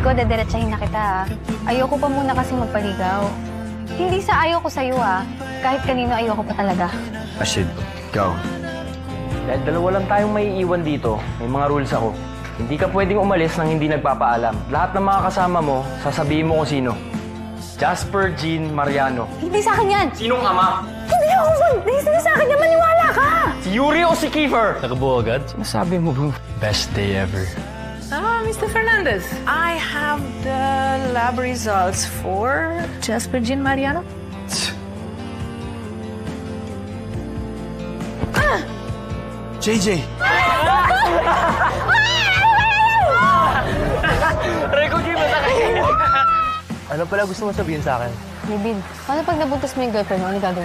ko, dediretsahin na kita. Ayoko pa muna kasi magpaligaw. Hindi sa ayoko sa'yo, Kahit kanino ayoko pa talaga. Rashid, ikaw. Dahil dalawa lang tayong maiiwan dito, may mga rules ako. Hindi ka pwedeng umalis nang hindi nagpapaalam. Lahat ng mga kasama mo, sasabihin mo kung sino. Jasper Jean Mariano. Hindi sa akin yan! Sinong ama? Hindi ako hindi sa akin yan! Maniwala ka! Si Yuri o si Kiefer? Nakabuo agad? Sinasabi mo, bro. Best day ever. Mr. Fernandez, I have the lab results for Jasper Jean Mariano. JJ! Rico G, masakit! Ano pala gusto mo sabihin sa akin? Libin, paano pag nabuntas mo yung girlfriend mo, ano gagawin?